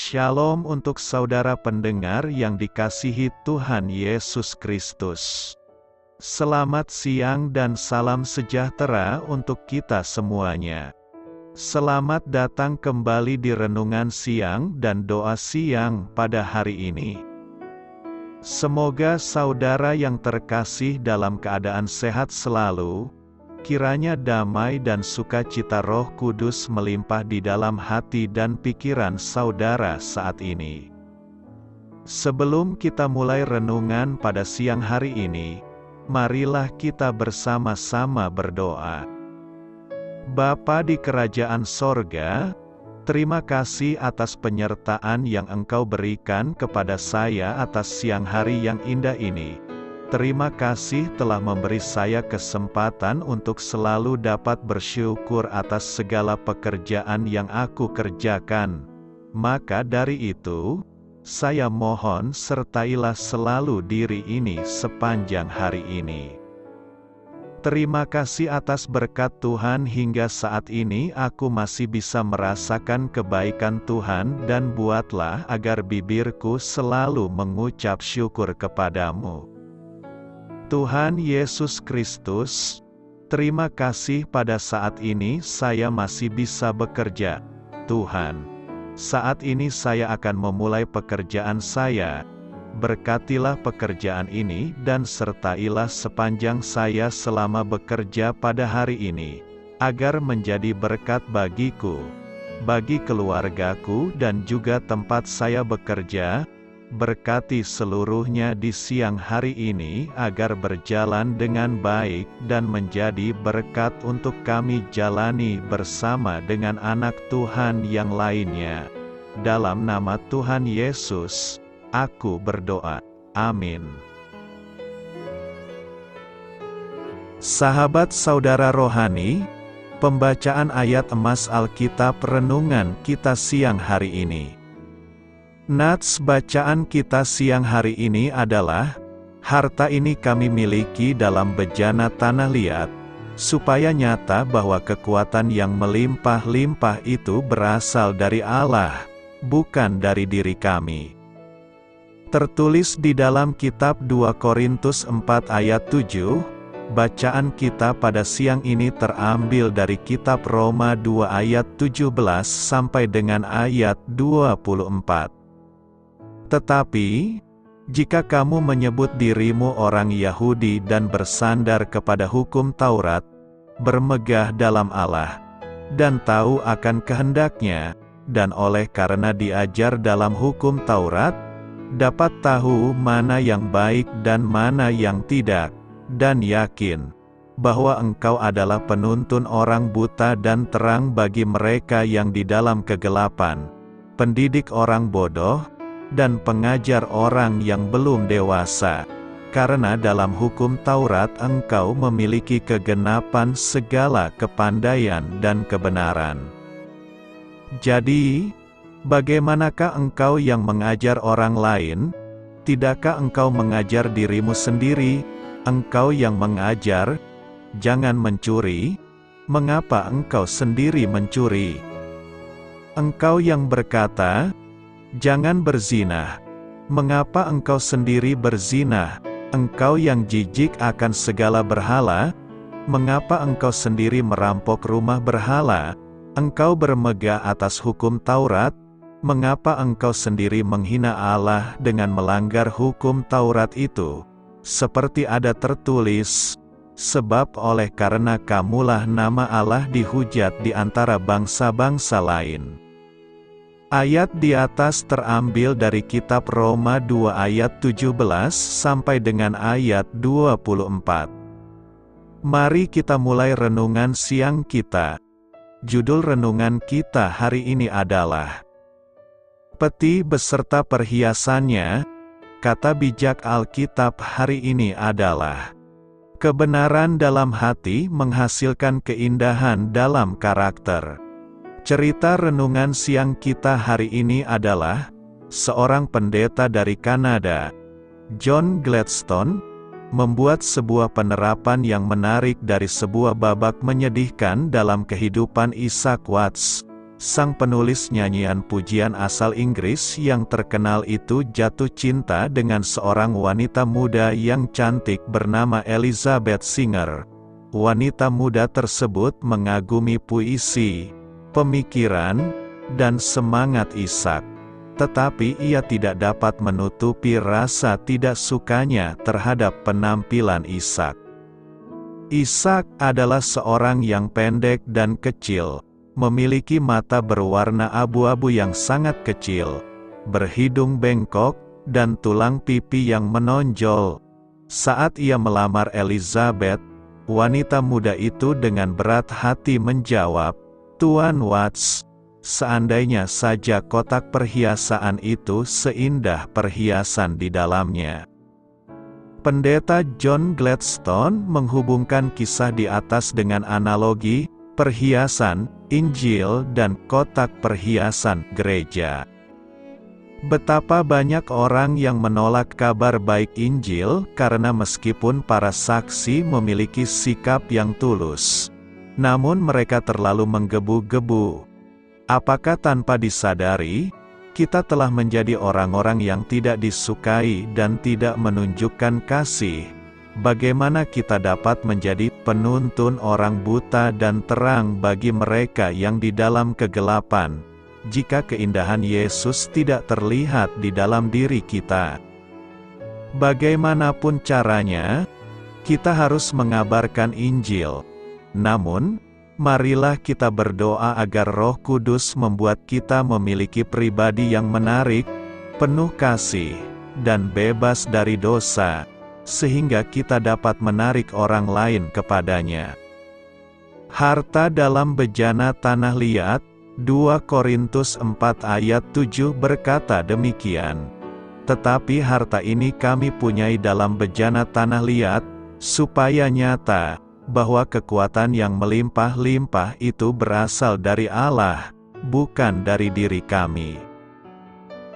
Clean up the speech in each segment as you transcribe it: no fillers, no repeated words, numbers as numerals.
Shalom untuk saudara pendengar yang dikasihi Tuhan Yesus Kristus. Selamat siang dan salam sejahtera untuk kita semuanya. Selamat datang kembali di renungan siang dan doa siang pada hari ini. Semoga saudara yang terkasih dalam keadaan sehat selalu. Kiranya damai dan sukacita Roh Kudus melimpah di dalam hati dan pikiran saudara saat ini. Sebelum kita mulai renungan pada siang hari ini, marilah kita bersama-sama berdoa. Bapa di kerajaan sorga, terima kasih atas penyertaan yang Engkau berikan kepada saya atas siang hari yang indah ini. Terima kasih telah memberi saya kesempatan untuk selalu dapat bersyukur atas segala pekerjaan yang aku kerjakan. Maka dari itu, saya mohon sertailah selalu diri ini sepanjang hari ini. Terima kasih atas berkat Tuhan hingga saat ini aku masih bisa merasakan kebaikan Tuhan dan buatlah agar bibirku selalu mengucap syukur kepadamu. Tuhan Yesus Kristus, terima kasih pada saat ini saya masih bisa bekerja. Tuhan, saat ini saya akan memulai pekerjaan saya. Berkatilah pekerjaan ini dan sertailah sepanjang saya selama bekerja pada hari ini, agar menjadi berkat bagiku, bagi keluargaku dan juga tempat saya bekerja. Berkati seluruhnya di siang hari ini agar berjalan dengan baik dan menjadi berkat untuk kami jalani bersama dengan anak Tuhan yang lainnya. Dalam nama Tuhan Yesus, aku berdoa. Amin. Sahabat saudara rohani, pembacaan ayat emas Alkitab renungan kita siang hari ini. Nats bacaan kita siang hari ini adalah, harta ini kami miliki dalam bejana tanah liat, supaya nyata bahwa kekuatan yang melimpah-limpah itu berasal dari Allah, bukan dari diri kami. Tertulis di dalam kitab 2 Korintus 4 ayat 7, bacaan kita pada siang ini terambil dari kitab Roma 2 ayat 17 sampai dengan ayat 24. Tetapi, jika kamu menyebut dirimu orang Yahudi dan bersandar kepada hukum Taurat, bermegah dalam Allah, dan tahu akan kehendaknya, dan oleh karena diajar dalam hukum Taurat, dapat tahu mana yang baik dan mana yang tidak, dan yakin bahwa engkau adalah penuntun orang buta dan terang bagi mereka yang di dalam kegelapan, pendidik orang bodoh, dan pengajar orang yang belum dewasa, karena dalam hukum Taurat engkau memiliki kegenapan segala kepandaian dan kebenaran. Jadi, bagaimanakah engkau yang mengajar orang lain? Tidakkah engkau mengajar dirimu sendiri? Engkau yang mengajar, jangan mencuri. Mengapa engkau sendiri mencuri? Engkau yang berkata, jangan berzinah. Mengapa engkau sendiri berzinah? Engkau yang jijik akan segala berhala, mengapa engkau sendiri merampok rumah berhala? Engkau bermegah atas hukum Taurat, mengapa engkau sendiri menghina Allah dengan melanggar hukum Taurat itu? Seperti ada tertulis, sebab oleh karena kamulah nama Allah dihujat di antara bangsa-bangsa lain. Ayat di atas terambil dari kitab Roma 2 ayat 17 sampai dengan ayat 24. Mari kita mulai renungan siang kita. Judul renungan kita hari ini adalah Peti beserta perhiasannya. Kata bijak Alkitab hari ini adalah kebenaran dalam hati menghasilkan keindahan dalam karakter. Cerita renungan siang kita hari ini adalah seorang pendeta dari Kanada, John Gladstone, membuat sebuah penerapan yang menarik dari sebuah babak menyedihkan dalam kehidupan Isaac Watts, Sang penulis nyanyian pujian asal Inggris yang terkenal itu jatuh cinta dengan seorang wanita muda yang cantik bernama Elizabeth Singer. Wanita muda tersebut mengagumi puisi, pemikiran, dan semangat Ishak. Tetapi ia tidak dapat menutupi rasa tidak sukanya terhadap penampilan Ishak. Ishak adalah seorang yang pendek dan kecil, memiliki mata berwarna abu-abu yang sangat kecil, berhidung bengkok, dan tulang pipi yang menonjol. Saat ia melamar Elizabeth, wanita muda itu dengan berat hati menjawab, "Tuan Watts, seandainya saja kotak perhiasan itu seindah perhiasan di dalamnya." Pendeta John Gladstone menghubungkan kisah di atas dengan analogi, perhiasan, Injil dan kotak perhiasan gereja. Betapa banyak orang yang menolak kabar baik Injil karena meskipun para saksi memiliki sikap yang tulus, namun mereka terlalu menggebu-gebu. Apakah tanpa disadari, kita telah menjadi orang-orang yang tidak disukai dan tidak menunjukkan kasih? Bagaimana kita dapat menjadi penuntun orang buta dan terang bagi mereka yang di dalam kegelapan, jika keindahan Yesus tidak terlihat di dalam diri kita? Bagaimanapun caranya, kita harus mengabarkan Injil. Namun, marilah kita berdoa agar Roh Kudus membuat kita memiliki pribadi yang menarik, penuh kasih, dan bebas dari dosa, sehingga kita dapat menarik orang lain kepadanya. Harta dalam bejana tanah liat, 2 Korintus 4 ayat 7 berkata demikian. Tetapi harta ini kami punyai dalam bejana tanah liat, supaya nyata bahwa kekuatan yang melimpah-limpah itu berasal dari Allah, bukan dari diri kami.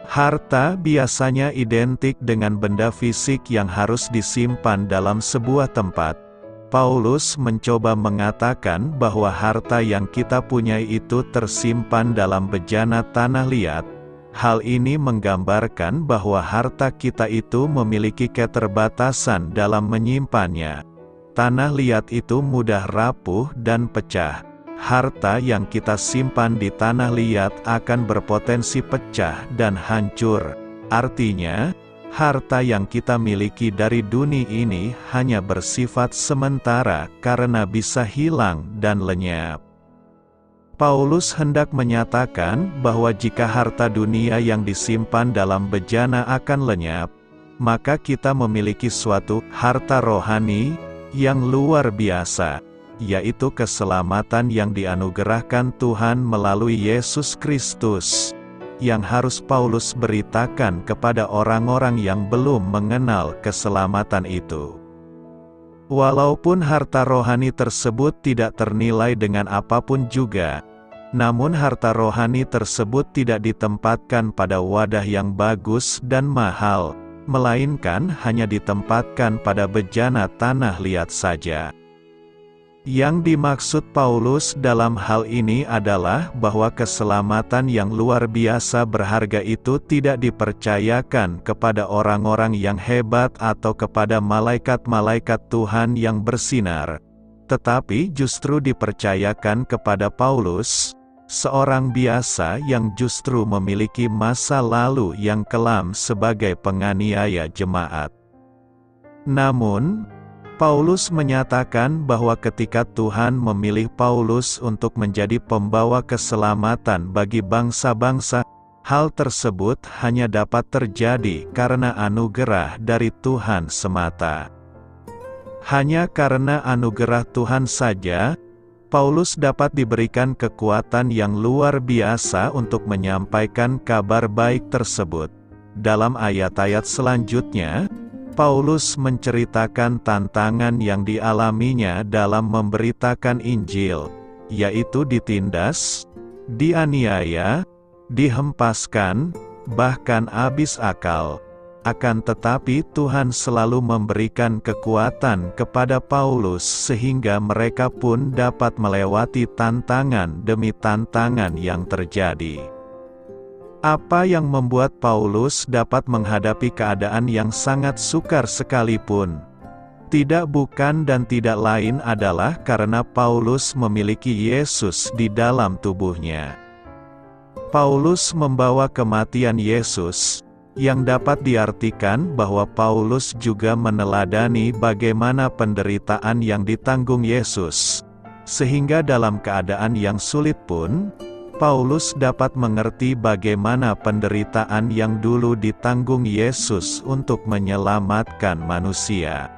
Harta biasanya identik dengan benda fisik yang harus disimpan dalam sebuah tempat. Paulus mencoba mengatakan bahwa harta yang kita punyai itu tersimpan dalam bejana tanah liat. Hal ini menggambarkan bahwa harta kita itu memiliki keterbatasan dalam menyimpannya. Tanah liat itu mudah rapuh dan pecah. Harta yang kita simpan di tanah liat akan berpotensi pecah dan hancur. Artinya, harta yang kita miliki dari dunia ini hanya bersifat sementara karena bisa hilang dan lenyap. Paulus hendak menyatakan bahwa jika harta dunia yang disimpan dalam bejana akan lenyap, maka kita memiliki suatu harta rohani yang luar biasa, yaitu keselamatan yang dianugerahkan Tuhan melalui Yesus Kristus, yang harus Paulus beritakan kepada orang-orang yang belum mengenal keselamatan itu. Walaupun harta rohani tersebut tidak ternilai dengan apapun juga, namun harta rohani tersebut tidak ditempatkan pada wadah yang bagus dan mahal, melainkan hanya ditempatkan pada bejana tanah liat saja. Yang dimaksud Paulus dalam hal ini adalah bahwa keselamatan yang luar biasa berharga itu tidak dipercayakan kepada orang-orang yang hebat atau kepada malaikat-malaikat Tuhan yang bersinar, tetapi justru dipercayakan kepada Paulus, seorang biasa yang justru memiliki masa lalu yang kelam sebagai penganiaya jemaat. Namun, Paulus menyatakan bahwa ketika Tuhan memilih Paulus untuk menjadi pembawa keselamatan bagi bangsa-bangsa, hal tersebut hanya dapat terjadi karena anugerah dari Tuhan semata. Hanya karena anugerah Tuhan saja, Paulus dapat diberikan kekuatan yang luar biasa untuk menyampaikan kabar baik tersebut. Dalam ayat-ayat selanjutnya, Paulus menceritakan tantangan yang dialaminya dalam memberitakan Injil, yaitu ditindas, dianiaya, dihempaskan, bahkan habis akal. Akan tetapi Tuhan selalu memberikan kekuatan kepada Paulus sehingga mereka pun dapat melewati tantangan demi tantangan yang terjadi. Apa yang membuat Paulus dapat menghadapi keadaan yang sangat sukar sekalipun? Tidak bukan dan tidak lain adalah karena Paulus memiliki Yesus di dalam tubuhnya. Paulus membawa kematian Yesus, yang dapat diartikan bahwa Paulus juga meneladani bagaimana penderitaan yang ditanggung Yesus, sehingga dalam keadaan yang sulit pun, Paulus dapat mengerti bagaimana penderitaan yang dulu ditanggung Yesus untuk menyelamatkan manusia.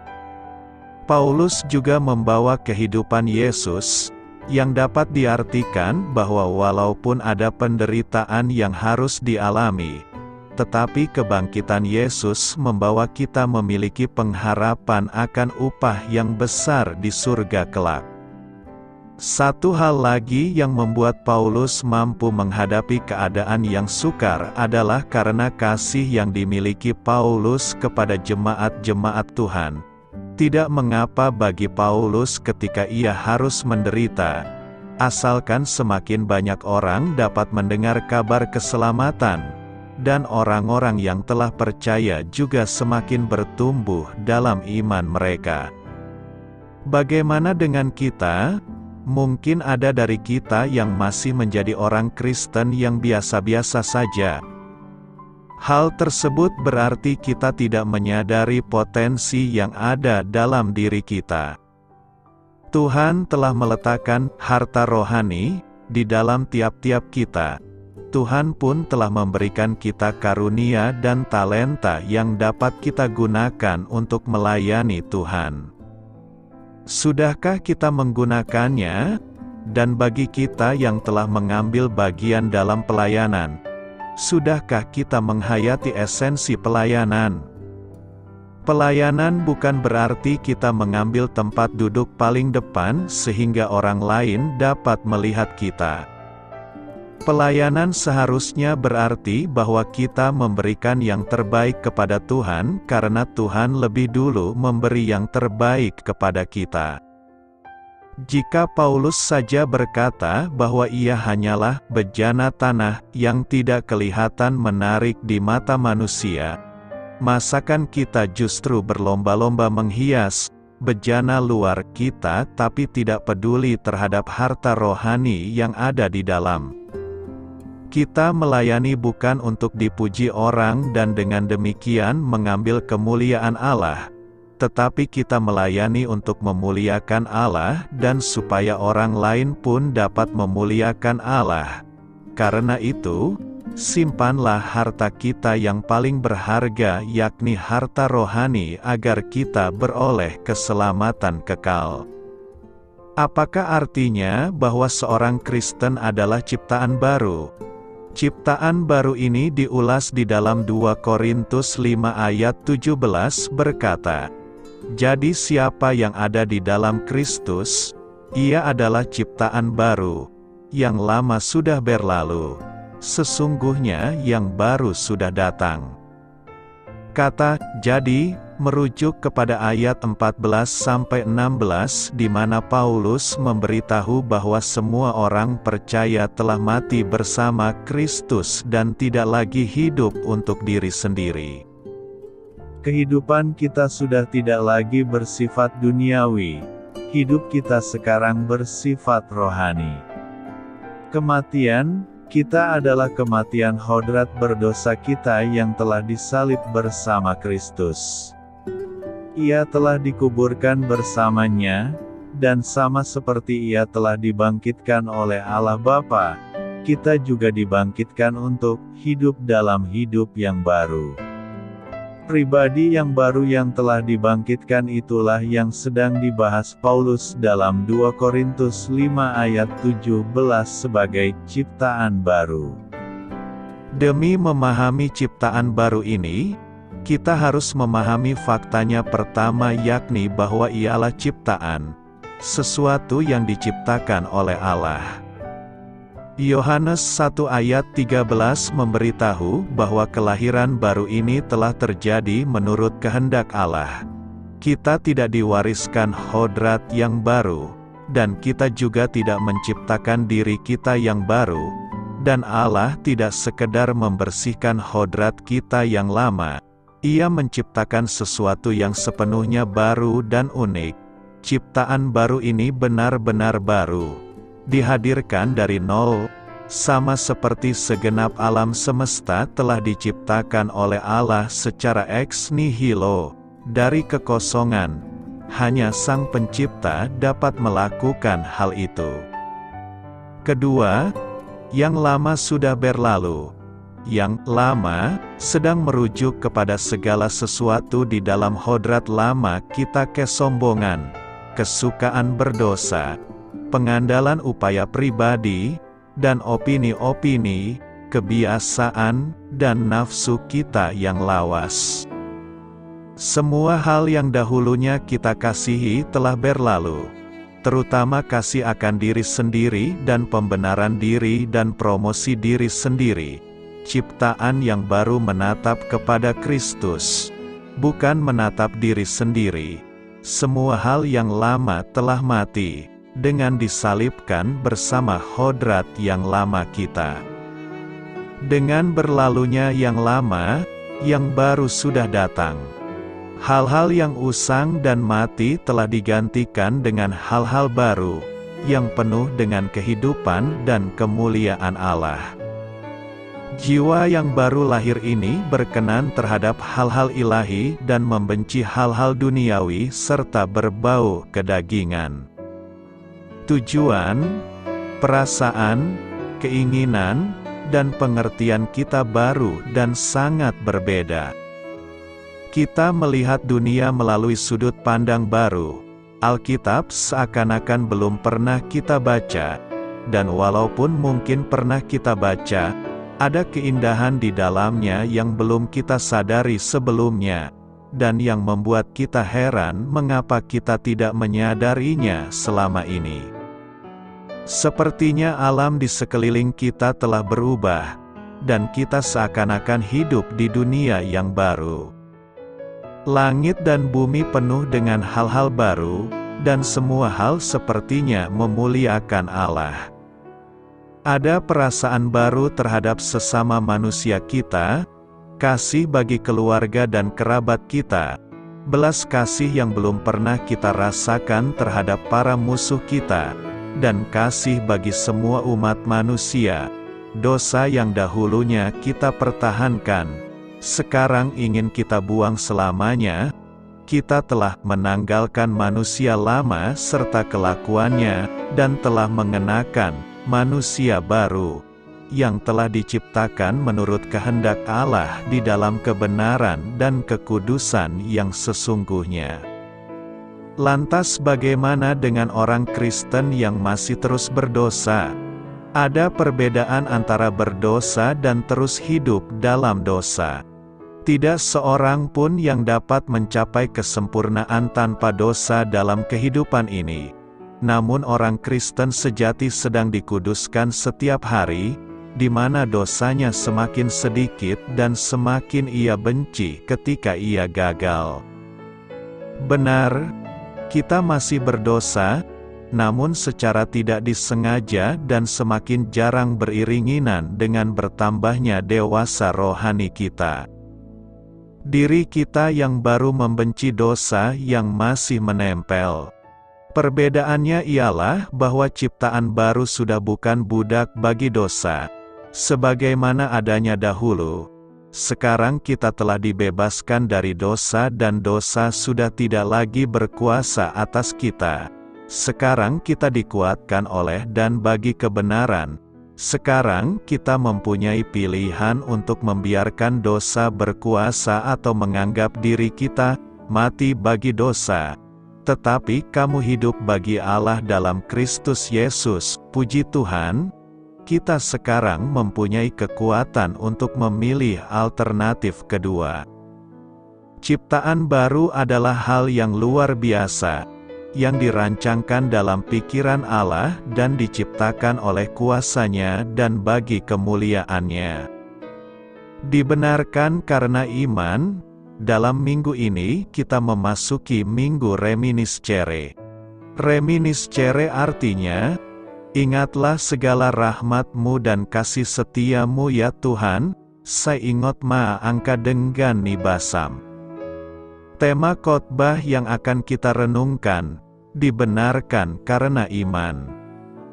Paulus juga membawa kehidupan Yesus, yang dapat diartikan bahwa walaupun ada penderitaan yang harus dialami, tetapi kebangkitan Yesus membawa kita memiliki pengharapan akan upah yang besar di surga kelak. Satu hal lagi yang membuat Paulus mampu menghadapi keadaan yang sukar adalah karena kasih yang dimiliki Paulus kepada jemaat-jemaat Tuhan. Tidak mengapa bagi Paulus ketika ia harus menderita, asalkan semakin banyak orang dapat mendengar kabar keselamatan, dan orang-orang yang telah percaya juga semakin bertumbuh dalam iman mereka. Bagaimana dengan kita? Mungkin ada dari kita yang masih menjadi orang Kristen yang biasa-biasa saja. Hal tersebut berarti kita tidak menyadari potensi yang ada dalam diri kita. Tuhan telah meletakkan harta rohani di dalam tiap-tiap kita. Tuhan pun telah memberikan kita karunia dan talenta yang dapat kita gunakan untuk melayani Tuhan. Sudahkah kita menggunakannya? Dan bagi kita yang telah mengambil bagian dalam pelayanan, sudahkah kita menghayati esensi pelayanan? Pelayanan bukan berarti kita mengambil tempat duduk paling depan sehingga orang lain dapat melihat kita. Pelayanan seharusnya berarti bahwa kita memberikan yang terbaik kepada Tuhan karena Tuhan lebih dulu memberi yang terbaik kepada kita. Jika Paulus saja berkata bahwa ia hanyalah bejana tanah yang tidak kelihatan menarik di mata manusia, masakan kita justru berlomba-lomba menghias bejana luar kita tapi tidak peduli terhadap harta rohani yang ada di dalam? Kita melayani bukan untuk dipuji orang dan dengan demikian mengambil kemuliaan Allah, tetapi kita melayani untuk memuliakan Allah dan supaya orang lain pun dapat memuliakan Allah. Karena itu, simpanlah harta kita yang paling berharga yakni harta rohani agar kita beroleh keselamatan kekal. Apakah artinya bahwa seorang Kristen adalah ciptaan baru? Ciptaan baru ini diulas di dalam 2 Korintus 5 ayat 17 berkata, "Jadi siapa yang ada di dalam Kristus, ia adalah ciptaan baru, yang lama sudah berlalu, sesungguhnya yang baru sudah datang." Kata "jadi" merujuk kepada ayat 14-16 di mana Paulus memberitahu bahwa semua orang percaya telah mati bersama Kristus dan tidak lagi hidup untuk diri sendiri. Kehidupan kita sudah tidak lagi bersifat duniawi. Hidup kita sekarang bersifat rohani. Kematian kita adalah kematian hodrat berdosa kita yang telah disalib bersama Kristus. Ia telah dikuburkan bersamanya, dan sama seperti ia telah dibangkitkan oleh Allah Bapa, kita juga dibangkitkan untuk hidup dalam hidup yang baru. Pribadi yang baru yang telah dibangkitkan itulah yang sedang dibahas Paulus dalam 2 Korintus 5 ayat 17 sebagai ciptaan baru. Demi memahami ciptaan baru ini, kita harus memahami faktanya pertama yakni bahwa ialah ciptaan, sesuatu yang diciptakan oleh Allah. Yohanes 1 ayat 13 memberitahu bahwa kelahiran baru ini telah terjadi menurut kehendak Allah. Kita tidak diwariskan hodrat yang baru, dan kita juga tidak menciptakan diri kita yang baru, dan Allah tidak sekedar membersihkan hodrat kita yang lama. Ia menciptakan sesuatu yang sepenuhnya baru dan unik. Ciptaan baru ini benar-benar baru, dihadirkan dari nol, sama seperti segenap alam semesta telah diciptakan oleh Allah secara ex nihilo, dari kekosongan. Hanya Sang Pencipta dapat melakukan hal itu. Kedua, yang lama sudah berlalu. Yang lama sedang merujuk kepada segala sesuatu di dalam hodrat lama kita, kesombongan, kesukaan berdosa, pengandalan upaya pribadi, dan opini-opini, kebiasaan, dan nafsu kita yang lawas. Semua hal yang dahulunya kita kasihi telah berlalu, terutama kasih akan diri sendiri dan pembenaran diri dan promosi diri sendiri. Ciptaan yang baru menatap kepada Kristus, bukan menatap diri sendiri. Semua hal yang lama telah mati, dengan disalibkan bersama hodrat yang lama kita. Dengan berlalunya yang lama, yang baru sudah datang. Hal-hal yang usang dan mati telah digantikan dengan hal-hal baru, yang penuh dengan kehidupan dan kemuliaan Allah. Jiwa yang baru lahir ini berkenan terhadap hal-hal ilahi dan membenci hal-hal duniawi serta berbau kedagingan. Tujuan, perasaan, keinginan, dan pengertian kita baru dan sangat berbeda. Kita melihat dunia melalui sudut pandang baru. Alkitab seakan-akan belum pernah kita baca, dan walaupun mungkin pernah kita baca, ada keindahan di dalamnya yang belum kita sadari sebelumnya, dan yang membuat kita heran mengapa kita tidak menyadarinya selama ini. Sepertinya alam di sekeliling kita telah berubah, dan kita seakan-akan hidup di dunia yang baru. Langit dan bumi penuh dengan hal-hal baru, dan semua hal sepertinya memuliakan Allah. Ada perasaan baru terhadap sesama manusia kita, kasih bagi keluarga dan kerabat kita, belas kasih yang belum pernah kita rasakan terhadap para musuh kita, dan kasih bagi semua umat manusia. Dosa yang dahulunya kita pertahankan, sekarang ingin kita buang selamanya. Kita telah menanggalkan manusia lama serta kelakuannya, dan telah mengenakan manusia baru, yang telah diciptakan menurut kehendak Allah di dalam kebenaran dan kekudusan yang sesungguhnya. Lantas bagaimana dengan orang Kristen yang masih terus berdosa? Ada perbedaan antara berdosa dan terus hidup dalam dosa. Tidak seorang pun yang dapat mencapai kesempurnaan tanpa dosa dalam kehidupan ini. Namun orang Kristen sejati sedang dikuduskan setiap hari, di mana dosanya semakin sedikit dan semakin ia benci ketika ia gagal. Benar, kita masih berdosa, namun secara tidak disengaja dan semakin jarang beriringinan dengan bertambahnya dewasa rohani kita. Diri kita yang baru membenci dosa yang masih menempel. Perbedaannya ialah bahwa ciptaan baru sudah bukan budak bagi dosa, sebagaimana adanya dahulu. Sekarang kita telah dibebaskan dari dosa dan dosa sudah tidak lagi berkuasa atas kita. Sekarang kita dikuatkan oleh dan bagi kebenaran. Sekarang kita mempunyai pilihan untuk membiarkan dosa berkuasa atau menganggap diri kita mati bagi dosa. Tetapi kamu hidup bagi Allah dalam Kristus Yesus. Puji Tuhan, kita sekarang mempunyai kekuatan untuk memilih alternatif kedua. Ciptaan baru adalah hal yang luar biasa. yang dirancangkan dalam pikiran Allah dan diciptakan oleh kuasa-Nya dan bagi kemuliaan-Nya. Dibenarkan karena iman. Dalam minggu ini kita memasuki minggu Reminiscere. Reminiscere artinya, ingatlah segala rahmat-Mu dan kasih setia-Mu ya Tuhan, saingot ma angka dengan nibasam. Tema khotbah yang akan kita renungkan, dibenarkan karena iman.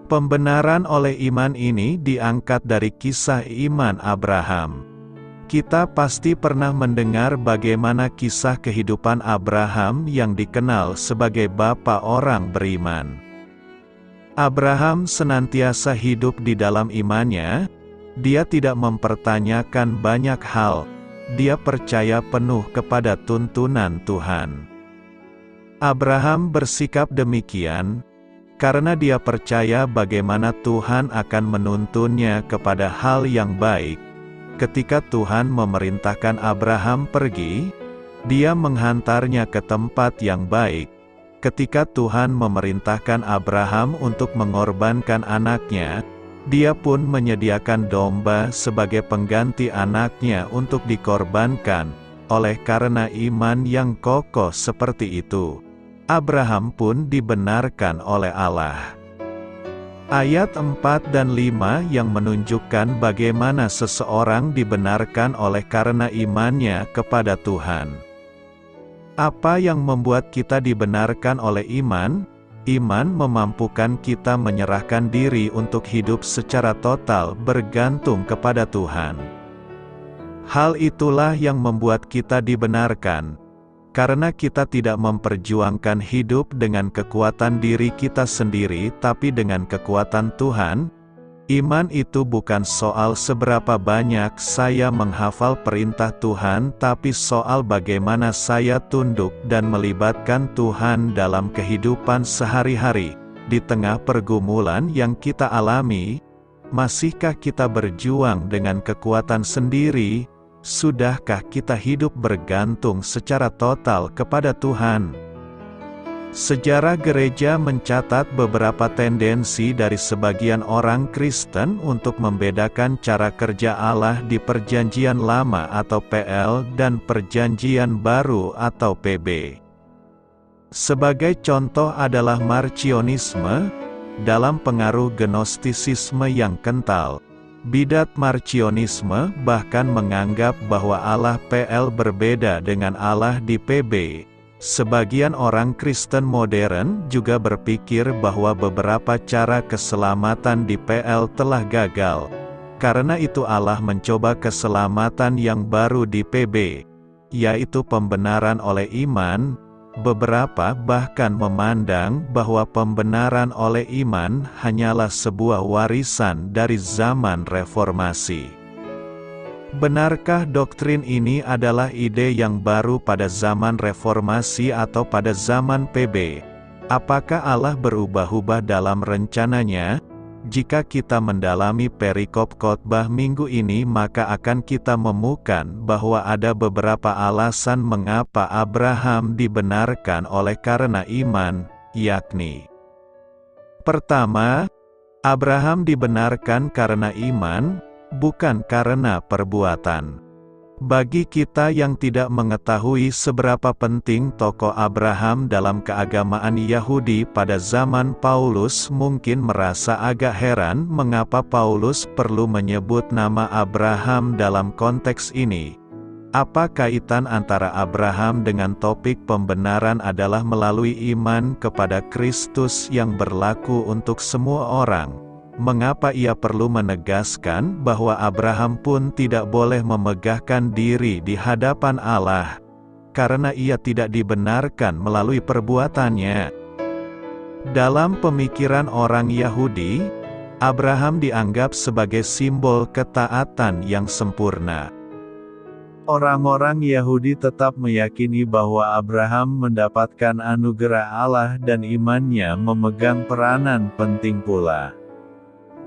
Pembenaran oleh iman ini diangkat dari kisah iman Abraham. Kita pasti pernah mendengar bagaimana kisah kehidupan Abraham yang dikenal sebagai bapa orang beriman. Abraham senantiasa hidup di dalam imannya. Dia tidak mempertanyakan banyak hal. Dia percaya penuh kepada tuntunan Tuhan. Abraham bersikap demikian karena dia percaya bagaimana Tuhan akan menuntunnya kepada hal yang baik. Ketika Tuhan memerintahkan Abraham pergi, Dia menghantarnya ke tempat yang baik. Ketika Tuhan memerintahkan Abraham untuk mengorbankan anaknya, Dia pun menyediakan domba sebagai pengganti anaknya untuk dikorbankan. Oleh karena iman yang kokoh seperti itu, Abraham pun dibenarkan oleh Allah. Ayat 4 dan 5 yang menunjukkan bagaimana seseorang dibenarkan oleh karena imannya kepada Tuhan. Apa yang membuat kita dibenarkan oleh iman? Iman memampukan kita menyerahkan diri untuk hidup secara total bergantung kepada Tuhan. Hal itulah yang membuat kita dibenarkan. Karena kita tidak memperjuangkan hidup dengan kekuatan diri kita sendiri tapi dengan kekuatan Tuhan, iman itu bukan soal seberapa banyak saya menghafal perintah Tuhan tapi soal bagaimana saya tunduk dan melibatkan Tuhan dalam kehidupan sehari-hari. Di tengah pergumulan yang kita alami, masihkah kita berjuang dengan kekuatan sendiri? Sudahkah kita hidup bergantung secara total kepada Tuhan? Sejarah gereja mencatat beberapa tendensi dari sebagian orang Kristen untuk membedakan cara kerja Allah di Perjanjian Lama atau PL dan Perjanjian Baru atau PB. Sebagai contoh adalah Marcionisme, dalam pengaruh Gnostisisme yang kental. Bidat Marcionisme bahkan menganggap bahwa Allah PL berbeda dengan Allah di PB. Sebagian orang Kristen modern juga berpikir bahwa beberapa cara keselamatan di PL telah gagal. Karena itu Allah mencoba keselamatan yang baru di PB, yaitu pembenaran oleh iman. Beberapa bahkan memandang bahwa pembenaran oleh iman hanyalah sebuah warisan dari zaman reformasi. Benarkah doktrin ini adalah ide yang baru pada zaman reformasi atau pada zaman PB? Apakah Allah berubah-ubah dalam rencananya? Jika kita mendalami perikop khotbah minggu ini maka akan kita menemukan bahwa ada beberapa alasan mengapa Abraham dibenarkan oleh karena iman, yakni: pertama, Abraham dibenarkan karena iman, bukan karena perbuatan. Bagi kita yang tidak mengetahui seberapa penting tokoh Abraham dalam keagamaan Yahudi pada zaman Paulus mungkin merasa agak heran mengapa Paulus perlu menyebut nama Abraham dalam konteks ini. Apa kaitan antara Abraham dengan topik pembenaran adalah melalui iman kepada Kristus yang berlaku untuk semua orang? Mengapa ia perlu menegaskan bahwa Abraham pun tidak boleh memegahkan diri di hadapan Allah, karena ia tidak dibenarkan melalui perbuatannya? Dalam pemikiran orang Yahudi, Abraham dianggap sebagai simbol ketaatan yang sempurna. Orang-orang Yahudi tetap meyakini bahwa Abraham mendapatkan anugerah Allah dan imannya memegang peranan penting pula.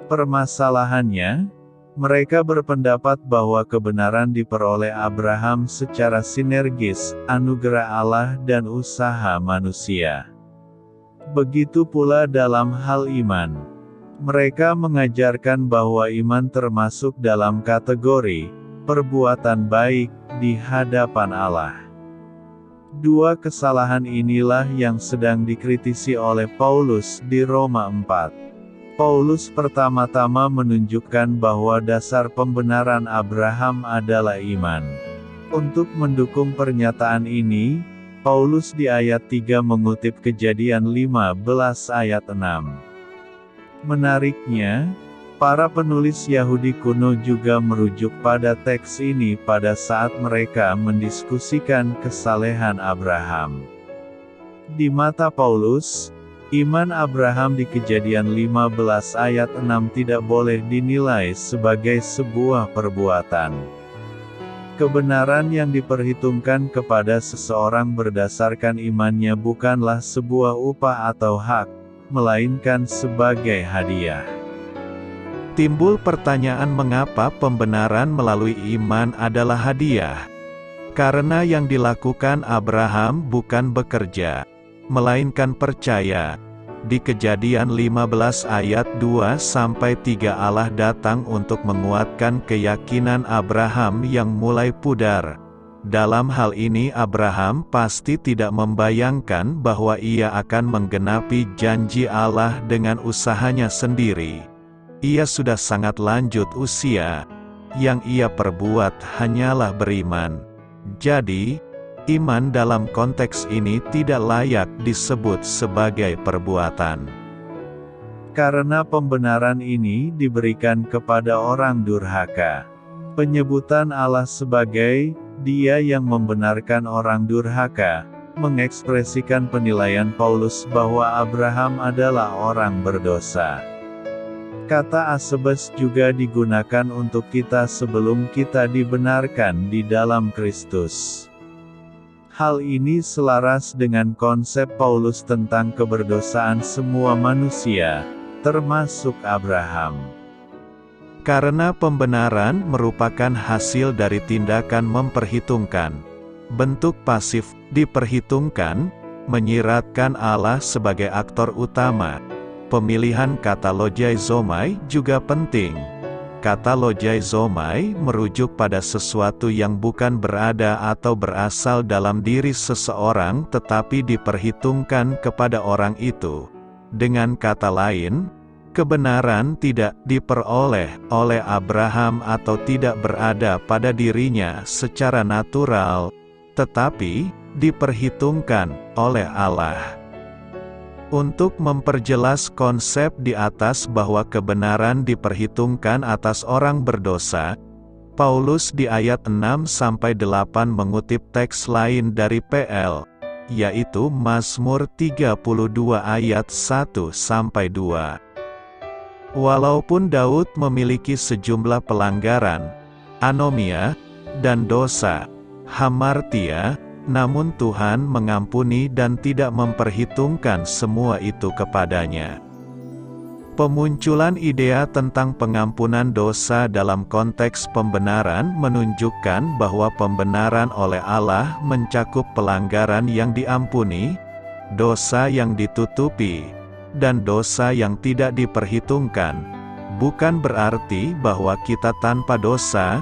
Permasalahannya, mereka berpendapat bahwa kebenaran diperoleh Abraham secara sinergis, anugerah Allah dan usaha manusia. Begitu pula dalam hal iman. Mereka mengajarkan bahwa iman termasuk dalam kategori perbuatan baik di hadapan Allah. Dua kesalahan inilah yang sedang dikritisi oleh Paulus di Roma 4. Paulus pertama-tama menunjukkan bahwa dasar pembenaran Abraham adalah iman. Untuk mendukung pernyataan ini, Paulus di ayat 3 mengutip Kejadian 15 ayat 6. Menariknya, para penulis Yahudi kuno juga merujuk pada teks ini pada saat mereka mendiskusikan kesalehan Abraham. Di mata Paulus, iman Abraham di Kejadian 15 ayat 6 tidak boleh dinilai sebagai sebuah perbuatan. Kebenaran yang diperhitungkan kepada seseorang berdasarkan imannya bukanlah sebuah upah atau hak, melainkan sebagai hadiah. Timbul pertanyaan mengapa pembenaran melalui iman adalah hadiah. Karena yang dilakukan Abraham bukan bekerja, melainkan percaya. Di Kejadian 15 ayat 2-3 Allah datang untuk menguatkan keyakinan Abraham yang mulai pudar. Dalam hal ini Abraham pasti tidak membayangkan bahwa ia akan menggenapi janji Allah dengan usahanya sendiri. Ia sudah sangat lanjut usia. Yang ia perbuat hanyalah beriman. Jadi, iman dalam konteks ini tidak layak disebut sebagai perbuatan. Karena pembenaran ini diberikan kepada orang durhaka. Penyebutan Allah sebagai Dia yang membenarkan orang durhaka, mengekspresikan penilaian Paulus bahwa Abraham adalah orang berdosa. Kata asebes juga digunakan untuk kita sebelum kita dibenarkan di dalam Kristus. Hal ini selaras dengan konsep Paulus tentang keberdosaan semua manusia, termasuk Abraham. Karena pembenaran merupakan hasil dari tindakan memperhitungkan. Bentuk pasif, diperhitungkan, menyiratkan Allah sebagai aktor utama. Pemilihan kata logiaizomai juga penting. Kata logiaizomai merujuk pada sesuatu yang bukan berada atau berasal dalam diri seseorang tetapi diperhitungkan kepada orang itu. Dengan kata lain, kebenaran tidak diperoleh oleh Abraham atau tidak berada pada dirinya secara natural, tetapi diperhitungkan oleh Allah. Untuk memperjelas konsep di atas bahwa kebenaran diperhitungkan atas orang berdosa, Paulus di ayat 6-8 mengutip teks lain dari PL, yaitu Mazmur 32 ayat 1-2. Walaupun Daud memiliki sejumlah pelanggaran, anomia, dan dosa, hamartia, namun Tuhan mengampuni dan tidak memperhitungkan semua itu kepadanya. Pemunculan idea tentang pengampunan dosa dalam konteks pembenaran menunjukkan bahwa pembenaran oleh Allah mencakup pelanggaran yang diampuni, dosa yang ditutupi, dan dosa yang tidak diperhitungkan. Bukan berarti bahwa kita tanpa dosa,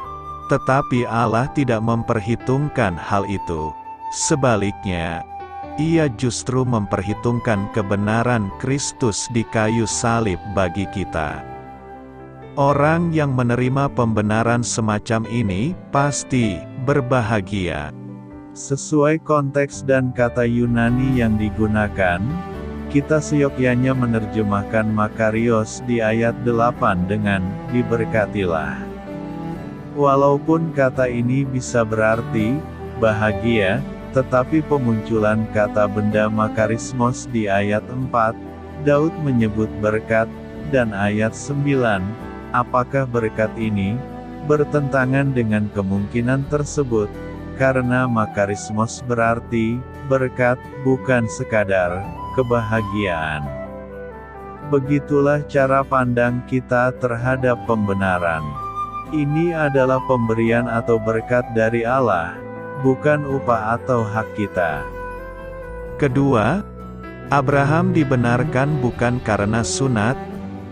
tetapi Allah tidak memperhitungkan hal itu. Sebaliknya, Ia justru memperhitungkan kebenaran Kristus di kayu salib bagi kita. Orang yang menerima pembenaran semacam ini pasti berbahagia. Sesuai konteks dan kata Yunani yang digunakan, kita seyogyanya menerjemahkan Makarios di ayat 8 dengan diberkatilah. Walaupun kata ini bisa berarti bahagia, tetapi pemunculan kata benda makarismos di ayat 4, Daud menyebut berkat, dan ayat 9, apakah berkat ini bertentangan dengan kemungkinan tersebut, karena makarismos berarti berkat, bukan sekadar kebahagiaan. Begitulah cara pandang kita terhadap pembenaran. Ini adalah pemberian atau berkat dari Allah, bukan upah atau hak kita. Kedua, Abraham dibenarkan bukan karena sunat.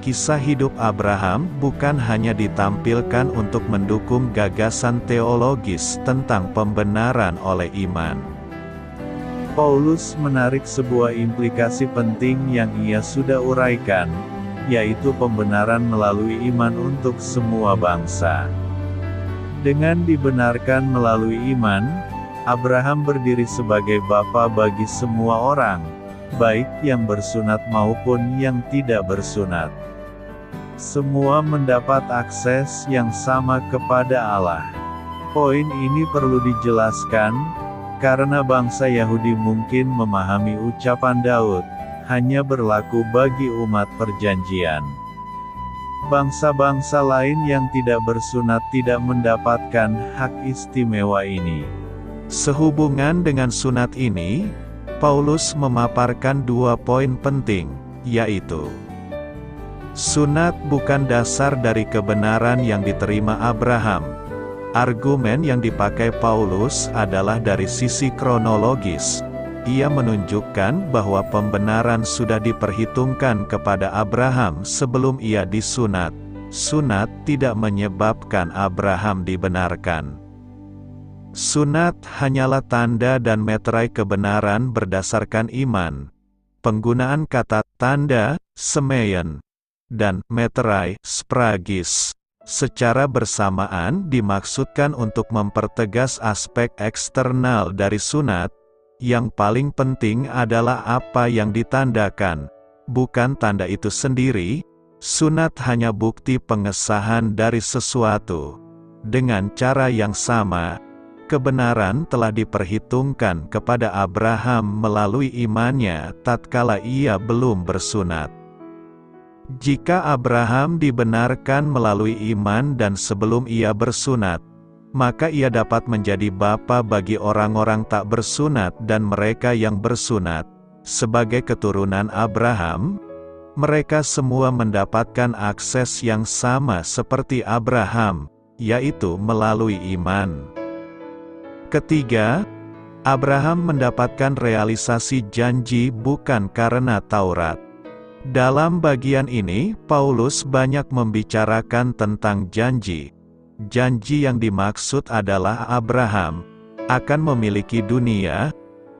Kisah hidup Abraham bukan hanya ditampilkan untuk mendukung gagasan teologis tentang pembenaran oleh iman. Paulus menarik sebuah implikasi penting yang ia sudah uraikan, yaitu pembenaran melalui iman untuk semua bangsa. Dengan dibenarkan melalui iman, Abraham berdiri sebagai bapa bagi semua orang, baik yang bersunat maupun yang tidak bersunat. Semua mendapat akses yang sama kepada Allah. Poin ini perlu dijelaskan, karena bangsa Yahudi mungkin memahami ucapan Daud, hanya berlaku bagi umat perjanjian. Bangsa-bangsa lain yang tidak bersunat tidak mendapatkan hak istimewa ini. Sehubungan dengan sunat ini, Paulus memaparkan 2 poin penting, yaitu sunat bukan dasar dari kebenaran yang diterima Abraham. Argumen yang dipakai Paulus adalah dari sisi kronologis. Ia menunjukkan bahwa pembenaran sudah diperhitungkan kepada Abraham sebelum ia disunat. Sunat tidak menyebabkan Abraham dibenarkan. Sunat hanyalah tanda dan meterai kebenaran berdasarkan iman. Penggunaan kata tanda, semeien, dan meterai, spragis, secara bersamaan dimaksudkan untuk mempertegas aspek eksternal dari sunat. Yang paling penting adalah apa yang ditandakan, bukan tanda itu sendiri. Sunat hanya bukti pengesahan dari sesuatu. Dengan cara yang sama, kebenaran telah diperhitungkan kepada Abraham melalui imannya tatkala ia belum bersunat. Jika Abraham dibenarkan melalui iman dan sebelum ia bersunat, maka ia dapat menjadi bapa bagi orang-orang tak bersunat dan mereka yang bersunat. Sebagai keturunan Abraham, mereka semua mendapatkan akses yang sama seperti Abraham, yaitu melalui iman. Ketiga, Abraham mendapatkan realisasi janji bukan karena Taurat. Dalam bagian ini, Paulus banyak membicarakan tentang janji. Janji yang dimaksud adalah Abraham akan memiliki dunia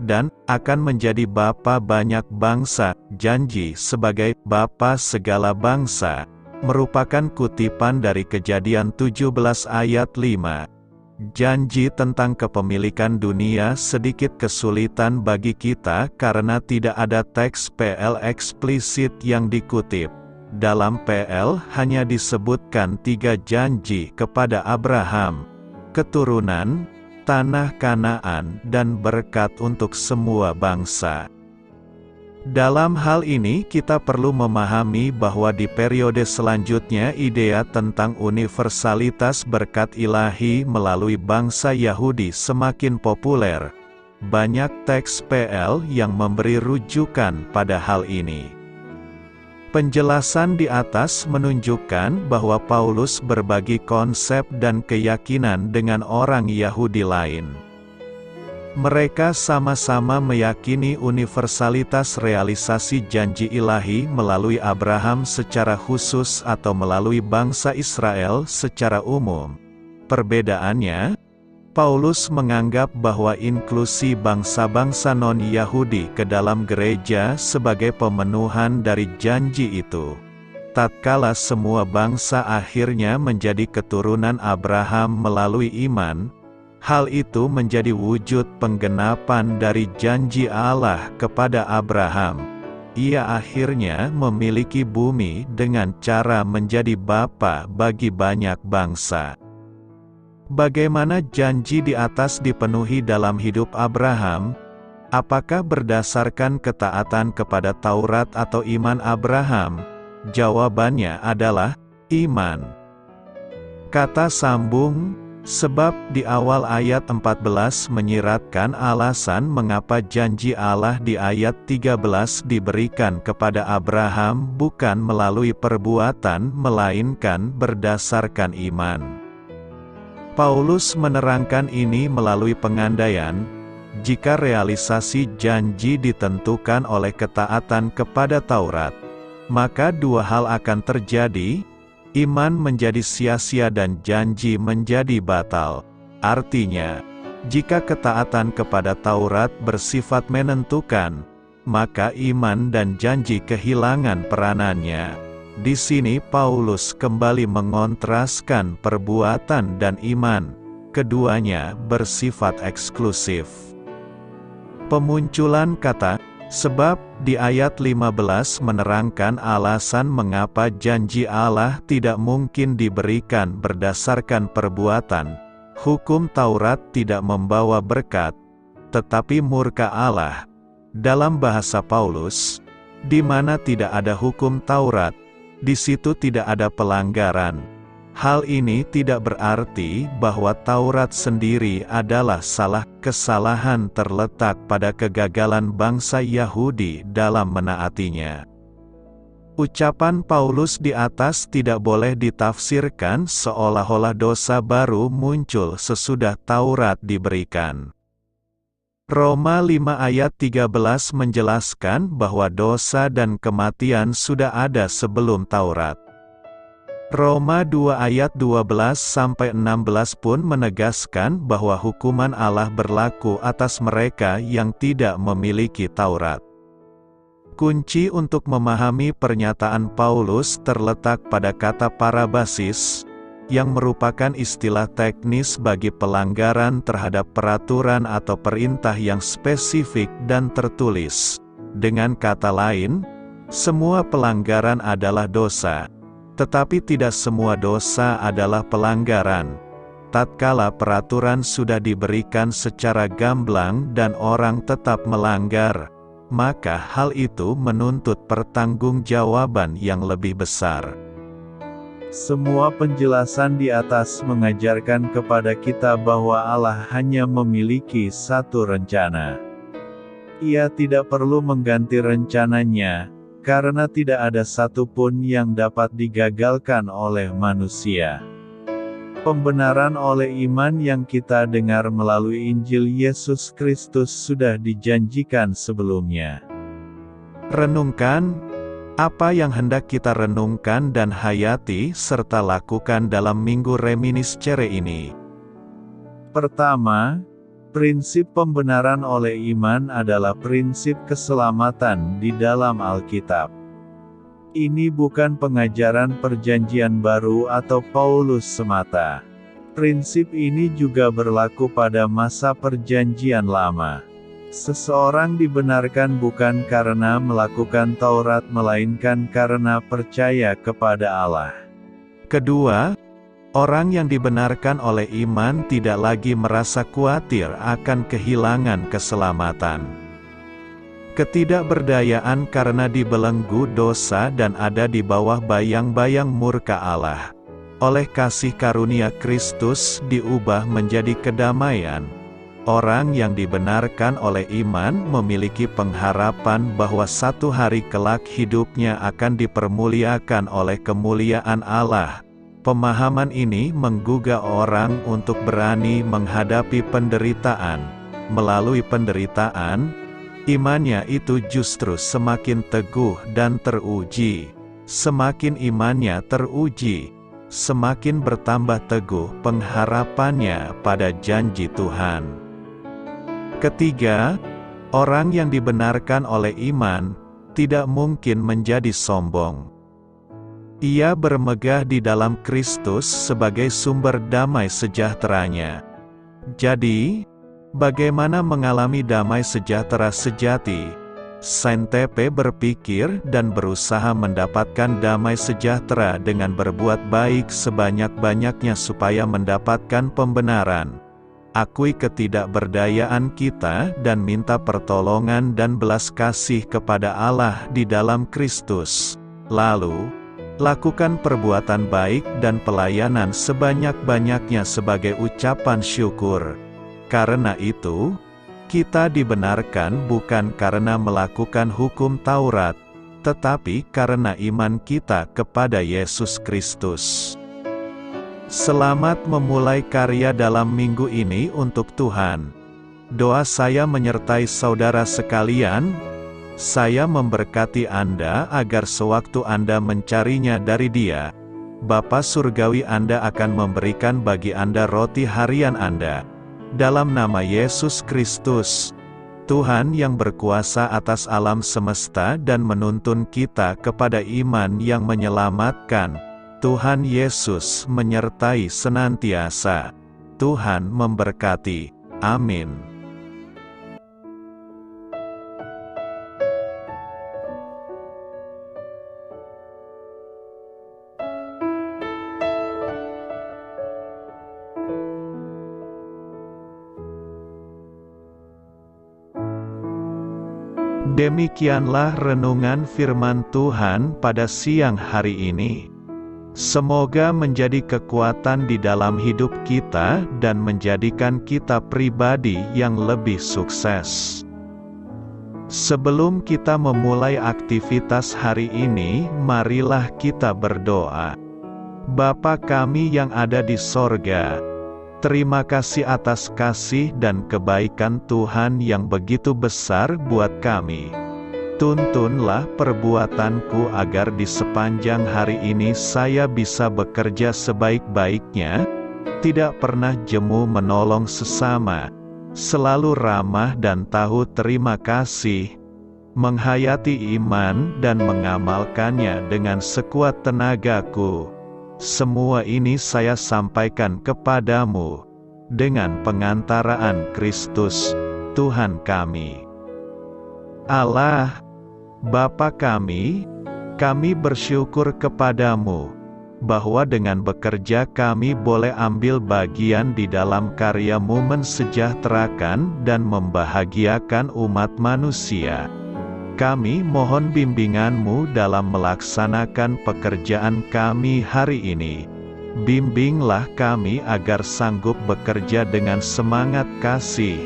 dan akan menjadi bapa banyak bangsa. Janji sebagai bapa segala bangsa merupakan kutipan dari Kejadian 17 ayat 5. Janji tentang kepemilikan dunia sedikit kesulitan bagi kita karena tidak ada teks PL eksplisit yang dikutip. Dalam PL hanya disebutkan 3 janji kepada Abraham: keturunan, tanah Kanaan, dan berkat untuk semua bangsa. Dalam hal ini kita perlu memahami bahwa di periode selanjutnya idea tentang universalitas berkat ilahi melalui bangsa Yahudi semakin populer. Banyak teks PL yang memberi rujukan pada hal ini. Penjelasan di atas menunjukkan bahwa Paulus berbagi konsep dan keyakinan dengan orang Yahudi lain. Mereka sama-sama meyakini universalitas realisasi janji ilahi melalui Abraham secara khusus atau melalui bangsa Israel secara umum. Perbedaannya, Paulus menganggap bahwa inklusi bangsa-bangsa non-Yahudi ke dalam gereja sebagai pemenuhan dari janji itu. Tatkala semua bangsa akhirnya menjadi keturunan Abraham melalui iman, hal itu menjadi wujud penggenapan dari janji Allah kepada Abraham. Ia akhirnya memiliki bumi dengan cara menjadi bapa bagi banyak bangsa. Bagaimana janji di atas dipenuhi dalam hidup Abraham? Apakah berdasarkan ketaatan kepada Taurat atau iman Abraham? Jawabannya adalah iman. Kata sambung, sebab di awal ayat 14 menyiratkan alasan mengapa janji Allah di ayat 13 diberikan kepada Abraham bukan melalui perbuatan melainkan berdasarkan iman. Paulus menerangkan ini melalui pengandaian, Jika realisasi janji ditentukan oleh ketaatan kepada Taurat, maka dua hal akan terjadi: iman menjadi sia-sia dan janji menjadi batal. Artinya, jika ketaatan kepada Taurat bersifat menentukan, maka iman dan janji kehilangan peranannya. Di sini Paulus kembali mengontraskan perbuatan dan iman. Keduanya bersifat eksklusif. Pemunculan kata "sebab" di ayat 15 menerangkan alasan mengapa janji Allah tidak mungkin diberikan berdasarkan perbuatan. Hukum Taurat tidak membawa berkat, tetapi murka Allah. Dalam bahasa Paulus, di mana tidak ada hukum Taurat, di situ tidak ada pelanggaran. Hal ini tidak berarti bahwa Taurat sendiri adalah salah. Kesalahan terletak pada kegagalan bangsa Yahudi dalam menaatinya. Ucapan Paulus di atas tidak boleh ditafsirkan seolah-olah dosa baru muncul sesudah Taurat diberikan. Roma 5 ayat 13 menjelaskan bahwa dosa dan kematian sudah ada sebelum Taurat. Roma 2 ayat 12-16 pun menegaskan bahwa hukuman Allah berlaku atas mereka yang tidak memiliki Taurat. Kunci untuk memahami pernyataan Paulus terletak pada kata parabasis, yang merupakan istilah teknis bagi pelanggaran terhadap peraturan atau perintah yang spesifik dan tertulis. Dengan kata lain, semua pelanggaran adalah dosa. Tetapi tidak semua dosa adalah pelanggaran. Tatkala peraturan sudah diberikan secara gamblang dan orang tetap melanggar, maka hal itu menuntut pertanggungjawaban yang lebih besar. Semua penjelasan di atas mengajarkan kepada kita bahwa Allah hanya memiliki satu rencana. Ia tidak perlu mengganti rencananya, karena tidak ada satupun yang dapat digagalkan oleh manusia. Pembenaran oleh iman yang kita dengar melalui Injil Yesus Kristus sudah dijanjikan sebelumnya. Renungkan apa yang hendak kita renungkan dan hayati serta lakukan dalam Minggu Reminiscere ini. Pertama, prinsip pembenaran oleh iman adalah prinsip keselamatan di dalam Alkitab. Ini bukan pengajaran Perjanjian Baru atau Paulus semata. Prinsip ini juga berlaku pada masa Perjanjian Lama. Seseorang dibenarkan bukan karena melakukan Taurat melainkan karena percaya kepada Allah. Kedua, orang yang dibenarkan oleh iman tidak lagi merasa khawatir akan kehilangan keselamatan. Ketidakberdayaan karena dibelenggu dosa dan ada di bawah bayang-bayang murka Allah. Oleh kasih karunia Kristus diubah menjadi kedamaian. Orang yang dibenarkan oleh iman memiliki pengharapan bahwa satu hari kelak hidupnya akan dipermuliakan oleh kemuliaan Allah. Pemahaman ini menggugah orang untuk berani menghadapi penderitaan. Melalui penderitaan, imannya itu justru semakin teguh dan teruji. Semakin imannya teruji, semakin bertambah teguh pengharapannya pada janji Tuhan. Ketiga, orang yang dibenarkan oleh iman tidak mungkin menjadi sombong. Ia bermegah di dalam Kristus sebagai sumber damai sejahteranya. Jadi, bagaimana mengalami damai sejahtera sejati? Saint-Tepe berpikir dan berusaha mendapatkan damai sejahtera dengan berbuat baik sebanyak-banyaknya supaya mendapatkan pembenaran. Akui ketidakberdayaan kita dan minta pertolongan dan belas kasih kepada Allah di dalam Kristus. Lalu, lakukan perbuatan baik dan pelayanan sebanyak-banyaknya sebagai ucapan syukur. Karena itu, kita dibenarkan bukan karena melakukan hukum Taurat, tetapi karena iman kita kepada Yesus Kristus. Selamat memulai karya dalam minggu ini untuk Tuhan. Doa saya menyertai saudara sekalian. Saya memberkati Anda agar sewaktu Anda mencarinya dari Dia, Bapa Surgawi Anda akan memberikan bagi Anda roti harian Anda. Dalam nama Yesus Kristus, Tuhan yang berkuasa atas alam semesta dan menuntun kita kepada iman yang menyelamatkan, Tuhan Yesus menyertai senantiasa. Tuhan memberkati. Amin. Demikianlah renungan firman Tuhan pada siang hari ini. Semoga menjadi kekuatan di dalam hidup kita dan menjadikan kita pribadi yang lebih sukses. Sebelum kita memulai aktivitas hari ini, marilah kita berdoa. Bapa kami yang ada di sorga, terima kasih atas kasih dan kebaikan Tuhan yang begitu besar buat kami. Tuntunlah perbuatanku agar di sepanjang hari ini saya bisa bekerja sebaik-baiknya, tidak pernah jemu menolong sesama, selalu ramah dan tahu terima kasih, menghayati iman dan mengamalkannya dengan sekuat tenagaku. Semua ini saya sampaikan kepadamu, dengan pengantaraan Kristus, Tuhan kami. Allah, Bapa kami bersyukur kepadamu, bahwa dengan bekerja kami boleh ambil bagian di dalam karya-Mu mensejahterakan dan membahagiakan umat manusia. Kami mohon bimbingan-Mu dalam melaksanakan pekerjaan kami hari ini. Bimbinglah kami agar sanggup bekerja dengan semangat kasih,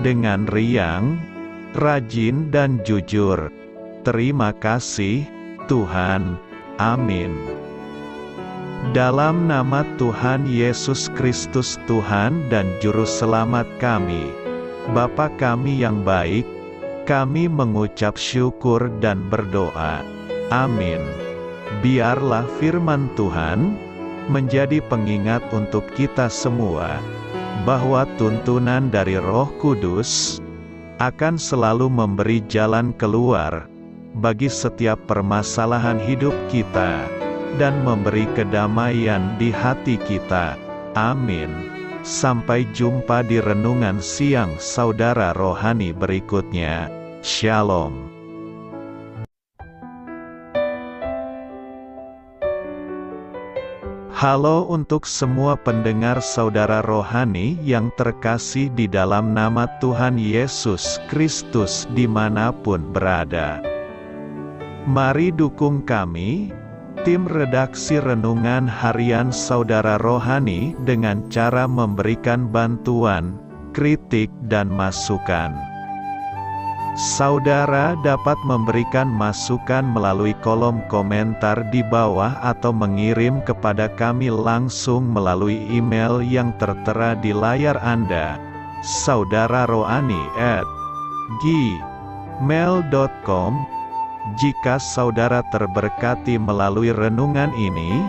dengan riang, rajin dan jujur. Terima kasih, Tuhan. Amin. Dalam nama Tuhan Yesus Kristus Tuhan dan Juru Selamat kami, Bapa kami yang baik, kami mengucap syukur dan berdoa. Amin. Biarlah firman Tuhan menjadi pengingat untuk kita semua, bahwa tuntunan dari Roh Kudus akan selalu memberi jalan keluar bagi setiap permasalahan hidup kita, dan memberi kedamaian di hati kita. Amin. Sampai jumpa di renungan siang saudara rohani berikutnya. Shalom. Halo untuk semua pendengar saudara rohani yang terkasih di dalam nama Tuhan Yesus Kristus dimanapun berada. Mari dukung kami, tim redaksi Renungan Harian Saudara Rohani dengan cara memberikan bantuan, kritik dan masukan. Saudara dapat memberikan masukan melalui kolom komentar di bawah atau mengirim kepada kami langsung melalui email yang tertera di layar Anda, saudararohani@gmail.com. Jika saudara terberkati melalui renungan ini,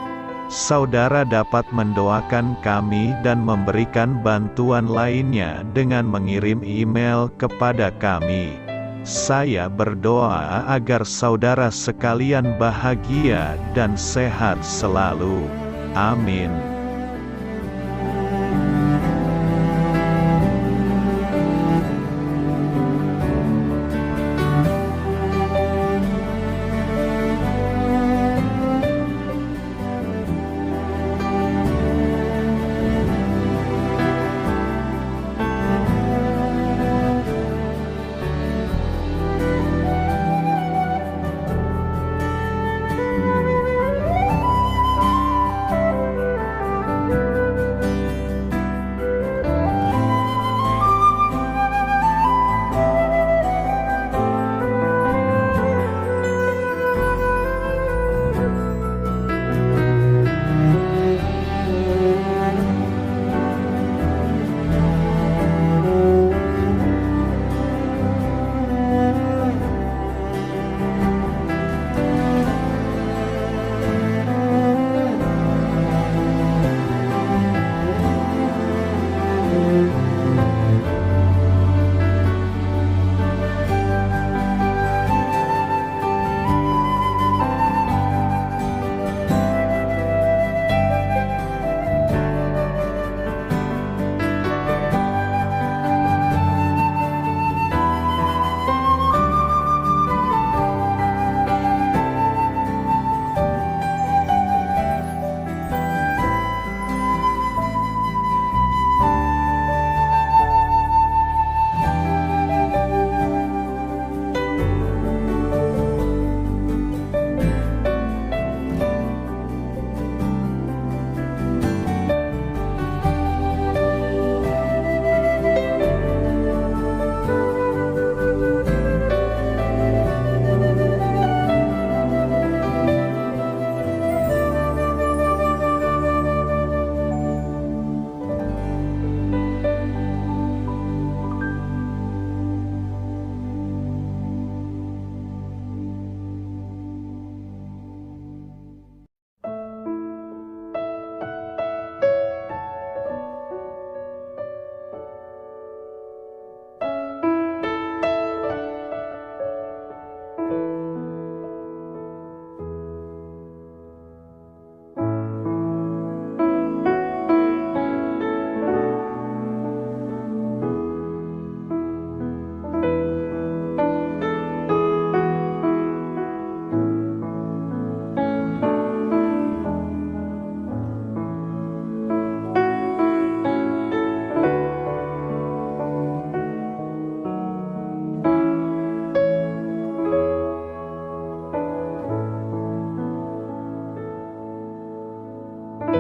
saudara dapat mendoakan kami dan memberikan bantuan lainnya dengan mengirim email kepada kami. Saya berdoa agar saudara sekalian bahagia dan sehat selalu. Amin.